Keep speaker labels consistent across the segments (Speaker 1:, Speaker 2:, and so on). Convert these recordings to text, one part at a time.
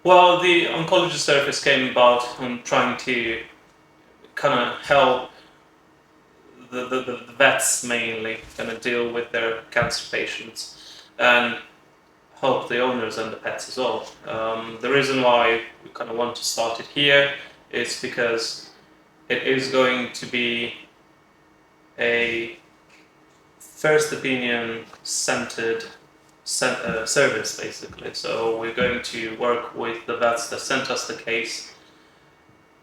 Speaker 1: Well, the oncology service came about on trying to kind of help the vets mainly kind of deal with their cancer patients and help the owners and the pets as well. The reason why we kind of want to start it here is because it is going to be a first opinion centered service basically. So we're going to work with the vets that sent us the case.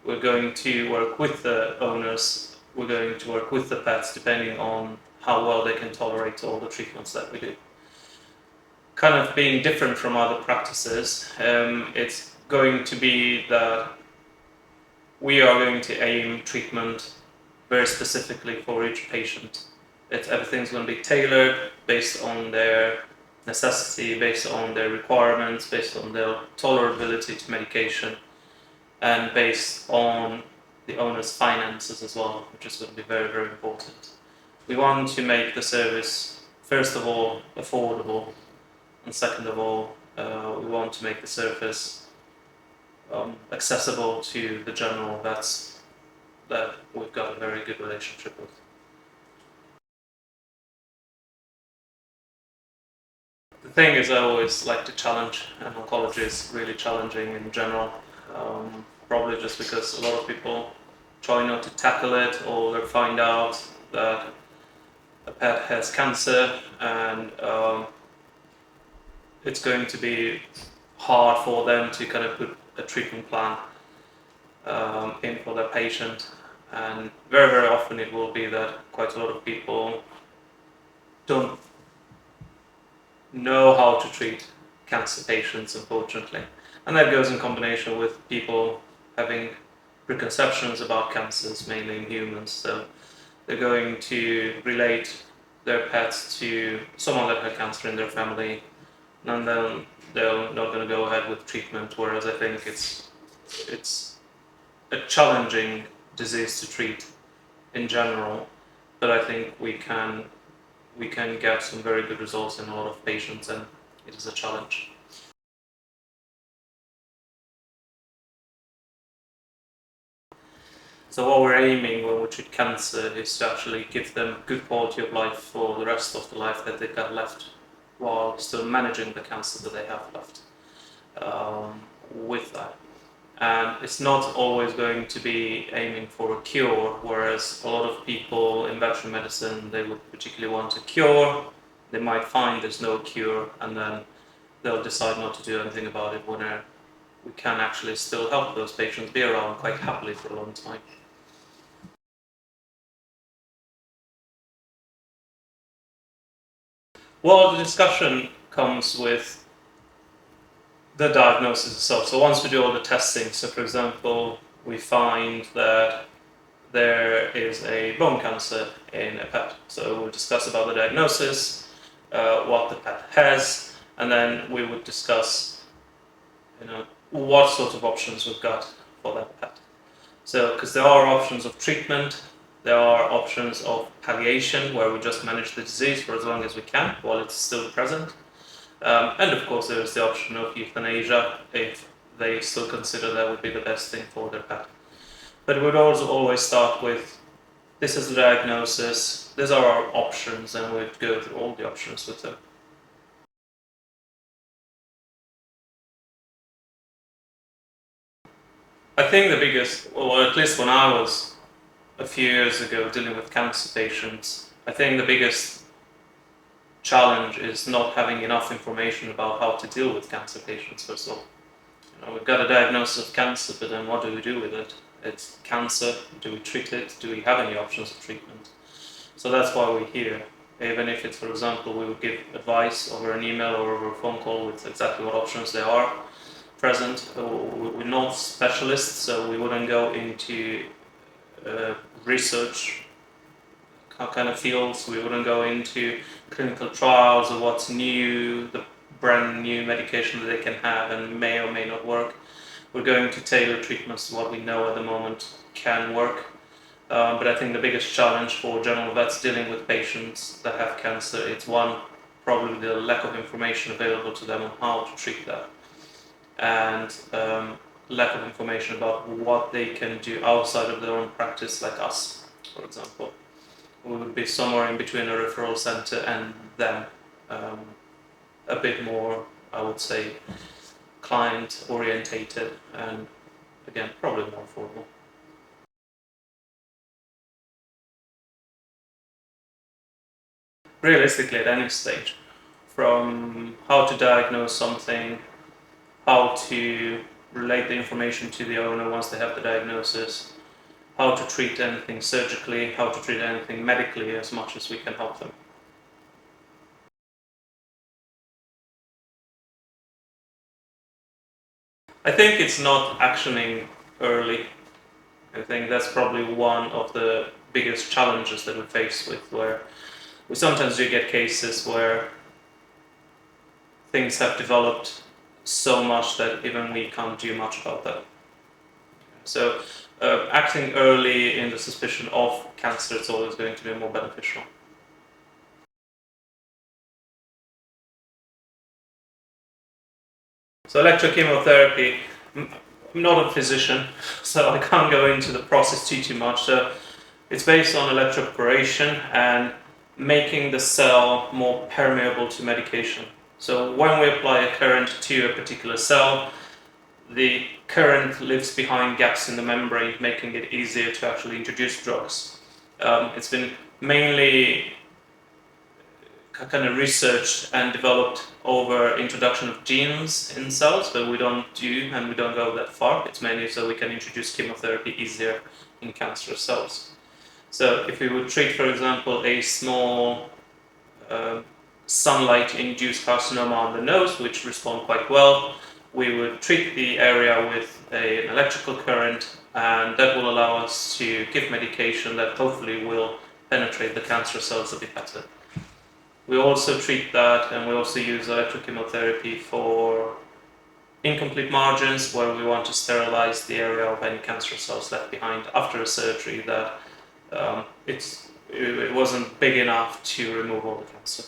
Speaker 1: We're going to work with the owners. We're going to work with the pets depending on how well they can tolerate all the treatments that we do. Kind of being different from other practices, it's going to be that we are going to aim treatment very specifically for each patient. Everything's going to be tailored based on their necessity, based on their requirements, based on their tolerability to medication, and based on the owner's finances as well, which is going to be very, very important. We want to make the service, first of all, affordable, and second of all, we want to make the service accessible to the general vets that we've got a very good relationship with. The thing is, I always like to challenge, and oncology is really challenging in general. Probably just because a lot of people try not to tackle it, or they find out that a pet has cancer, and it's going to be hard for them to kind of put a treatment plan in for their patient. And very, very often it will be that quite a lot of people don't know how to treat cancer patients, unfortunately. And that goes in combination with people having preconceptions about cancers, mainly in humans. So they're going to relate their pets to someone that had cancer in their family, and then they're not going to go ahead with treatment. Whereas I think it's a challenging disease to treat in general, but I think we can get some very good results in a lot of patients, and it is a challenge. So what we're aiming when we treat cancer is to actually give them good quality of life for the rest of the life that they've got left, while still managing the cancer that they have left with that. And it's not always going to be aiming for a cure, whereas a lot of people in veterinary medicine, they would particularly want a cure. They might find there's no cure, and then they'll decide not to do anything about it, when we can actually still help those patients be around quite happily for a long time. Well, the discussion comes with the diagnosis itself. So once we do all the testing, so for example, we find that there is a bone cancer in a pet. So we'll discuss about the diagnosis, what the pet has, and then we would discuss, what sort of options we've got for that pet. So, because there are options of treatment, there are options of palliation, where we just manage the disease for as long as we can while it's still present. And of course, there is the option of euthanasia if they still consider that would be the best thing for their pet. But we would also always start with, this is the diagnosis, these are our options, and we'd go through all the options with them. I think the biggest, or at least when I was a few years ago dealing with cancer patients, I think the biggest challenge is not having enough information about how to deal with cancer patients, first of all. We've got a diagnosis of cancer, but then what do we do with it? It's cancer. Do we treat it? Do we have any options of treatment? So that's why we're here. Even if it's, for example, we would give advice over an email or over a phone call with exactly what options there are present. We're not specialists, so we wouldn't go into research kind of fields. We wouldn't go into clinical trials or what's new, the brand new medication that they can have and may or may not work. We're going to tailor treatments to what we know at the moment can work. But I think the biggest challenge for general vets dealing with patients that have cancer, it's one, probably the lack of information available to them on how to treat that. and lack of information about what they can do outside of their own practice, like us, for example. We would be somewhere in between a referral center and them, a bit more, I would say, client orientated, and again, probably more affordable. Realistically, at any stage, from how to diagnose something, how to relate the information to the owner once they have the diagnosis, how to treat anything surgically, how to treat anything medically, as much as we can help them. I think it's not actioning early. I think that's probably one of the biggest challenges that we face with, where we sometimes do get cases where things have developed so much that even we can't do much about that. So acting early in the suspicion of cancer is always going to be more beneficial. So electrochemotherapy, I'm not a physician, so I can't go into the process too much. So it's based on electroporation and making the cell more permeable to medication. So when we apply a current to a particular cell, the current leaves behind gaps in the membrane, making it easier to actually introduce drugs. It's been mainly kind of researched and developed over introduction of genes in cells, but we don't go that far. It's mainly so we can introduce chemotherapy easier in cancerous cells. So if we would treat, for example, a small sunlight-induced carcinoma on the nose, which respond quite well, we would treat the area with an electrical current, and that will allow us to give medication that hopefully will penetrate the cancer cells a bit better. We also treat that, and we also use electrochemotherapy for incomplete margins, where we want to sterilize the area of any cancer cells left behind after a surgery that it wasn't big enough to remove all the cancer.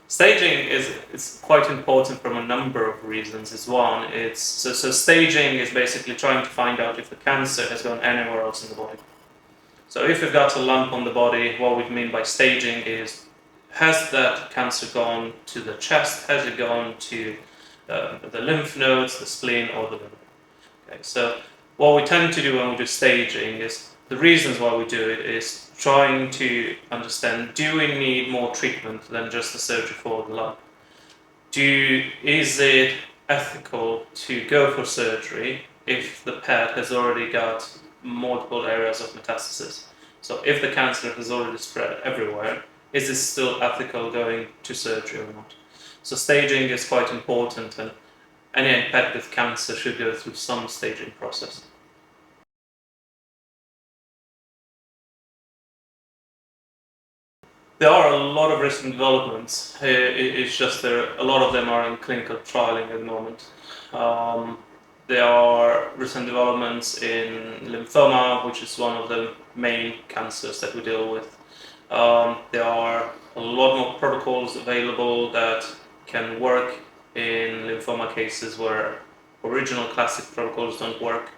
Speaker 1: Staging is quite important from a number of reasons. One, so staging is basically trying to find out if the cancer has gone anywhere else in the body. So if you've got a lump on the body, what we mean by staging is, has that cancer gone to the chest? Has it gone to the lymph nodes, the spleen, or the liver? Okay, so what we tend to do when we do staging is, the reasons why we do it is trying to understand, do we need more treatment than just the surgery for the lump? Is it ethical to go for surgery if the pet has already got multiple areas of metastasis? So if the cancer has already spread everywhere, is it still ethical going to surgery or not? So staging is quite important, and any pet with cancer should go through some staging process. There are a lot of recent developments. It's just a lot of them are in clinical trialing at the moment. There are recent developments in lymphoma, which is one of the main cancers that we deal with. There are a lot more protocols available that can work in lymphoma cases where original classic protocols don't work.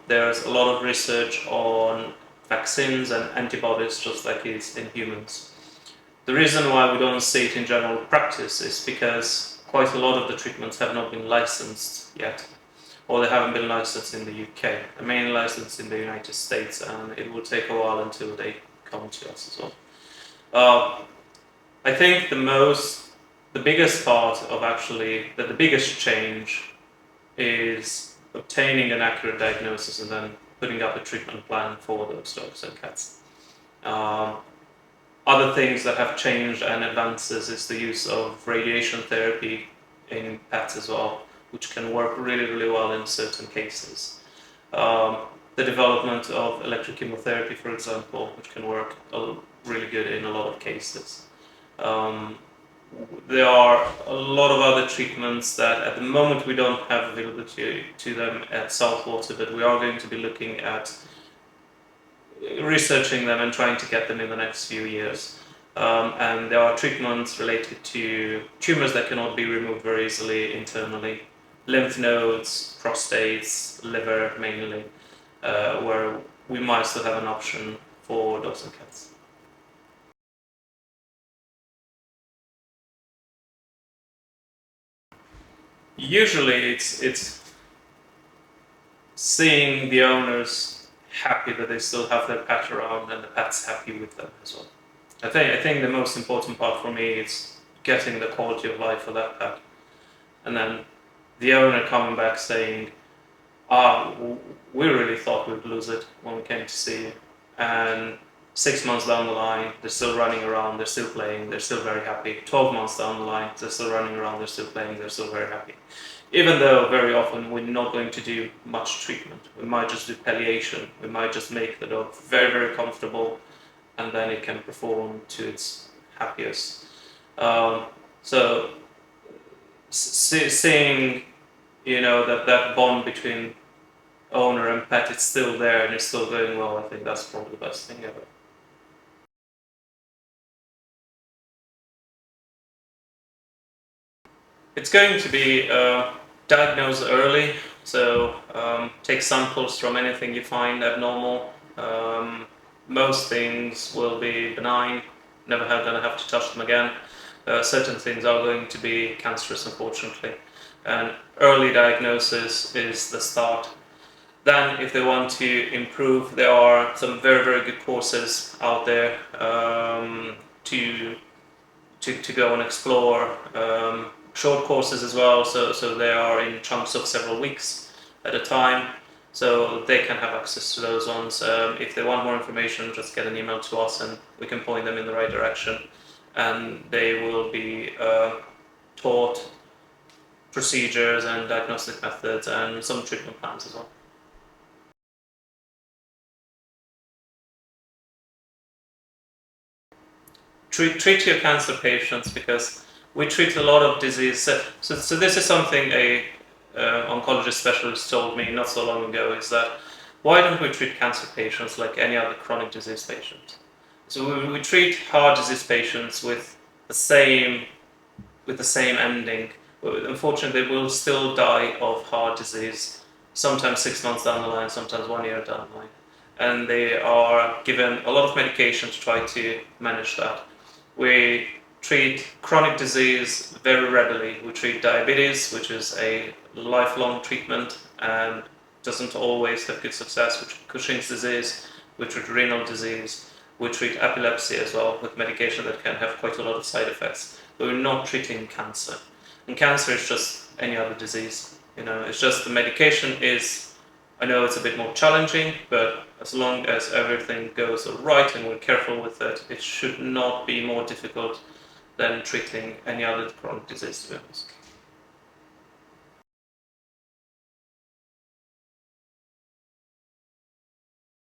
Speaker 1: There's a lot of research on vaccines and antibodies, just like it is in humans. The reason why we don't see it in general practice is because quite a lot of the treatments have not been licensed yet, or they haven't been licensed in the UK. They're mainly licensed in the United States, and it will take a while until they come to us as well. I think the biggest part of the biggest change is obtaining an accurate diagnosis and then putting up a treatment plan for those dogs and cats. Other things that have changed and advances is the use of radiation therapy in pets as well, which can work really, really well in certain cases. The development of electrochemotherapy, for example, which can work really good in a lot of cases. There are a lot of other treatments that at the moment we don't have availability to them at Saltwater, but we are going to be looking at researching them and trying to get them in the next few years. And there are treatments related to tumors that cannot be removed very easily internally, lymph nodes, prostates, liver mainly, where we might still have an option for dogs and cats. Usually it's seeing the owners happy that they still have their pet around and the pet's happy with them as well. I think the most important part for me is getting the quality of life for that pet, and then the owner coming back saying, we really thought we'd lose it when we came to see you, and 6 months down the line they're still running around, they're still playing, they're still very happy. 12 months down the line they're still running around, they're still playing, they're still very happy. Even though very often we're not going to do much treatment, we might just do palliation, we might just make the dog very, very comfortable, and then it can perform to its happiest. So seeing, that bond between owner and pet, it's still there and it's still going well, I think that's probably the best thing ever. It's going to be diagnosed early, so take samples from anything you find abnormal. Most things will be benign, never going to have to touch them again. Certain things are going to be cancerous, unfortunately, and early diagnosis is the start. Then, if they want to improve, there are some very, very good courses out there to go and explore. Short courses as well, so they are in chunks of several weeks at a time, so they can have access to those ones. If they want more information, just get an email to us and we can point them in the right direction, and they will be taught procedures and diagnostic methods and some treatment plans as well. Treat your cancer patients, because we treat a lot of disease. So this is something a oncologist specialist told me not so long ago, is that why don't we treat cancer patients like any other chronic disease patient? So we treat heart disease patients with the same ending. Unfortunately, they will still die of heart disease, sometimes 6 months down the line, sometimes 1 year down the line. And they are given a lot of medication to try to manage that. We treat chronic disease very readily. We treat diabetes, which is a lifelong treatment and doesn't always have good success. We treat Cushing's disease, we treat renal disease, we treat epilepsy as well with medication that can have quite a lot of side effects. But we're not treating cancer. And cancer is just any other disease. It's just the medication is, I know it's a bit more challenging, but as long as everything goes right and we're careful with it, it should not be more difficult than treating any other chronic disease, to be honest.